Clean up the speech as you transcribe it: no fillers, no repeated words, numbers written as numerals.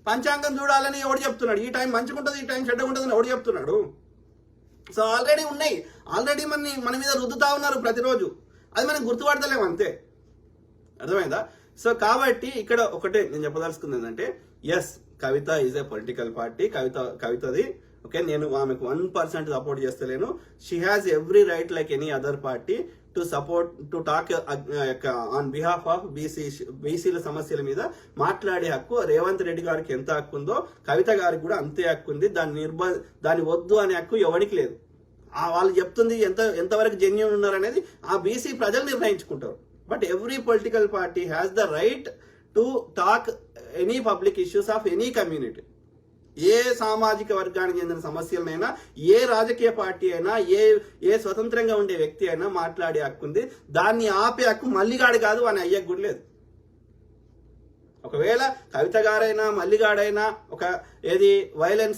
పంచాంగం చూడాలని ఎవడు చెప్తున్నాడు? ఈ టైం మంచిగా ఉంటుంది, ఈ టైం చెడ్డగా ఉంటుంది అని ఎవడు చెప్తున్నాడు? సో ఆల్రెడీ ఉన్నాయి, ఆల్రెడీ మన మీద రుద్దుతా ఉన్నారు ప్రతిరోజు. అది మనం గుర్తుపడతలేము అంతే. అర్థమైందా? సో కాబట్టి ఇక్కడ ఒకటే నేను చెప్పదలుచుకుంది ఏంటంటే, yes, Kavitha is a political party. కవితది ఓకే, నేను ఆమెకు 1% సపోర్ట్ చేస్తలేను. She has every right like any other party to support to talk on behalf of బీసీల సమస్యల మీద మాట్లాడే హక్కు రేవంత్ రెడ్డి గారికి ఎంత హక్కు ఉందో కవిత గారికి కూడా అంతే హక్కు ఉంది. దాన్ని వద్దు అనే హక్కు ఎవరికి లేదు. వాళ్ళు చెప్తుంది ఎంతవరకు జెన్యూన్ ఉన్నారనేది ఆ బీసీ ప్రజలు నిర్ణయించుకుంటారు. But every political party has the right to talk any public issues of any community. ఏ సామాజిక వర్గానికి చెందిన సమస్యలనైనా ఏ రాజకీయ పార్టీ అయినా ఏ స్వతంత్రంగా ఉండే వ్యక్తి అయినా మాట్లాడే హక్కు ఉంది. దాన్ని ఆపే హక్కు మల్లిగాడు కాదు అని అయ్యకు కూడా లేదు. ఒకవేళ కవిత గారైనా మల్లిగాడైనా ఒక వైలెన్స్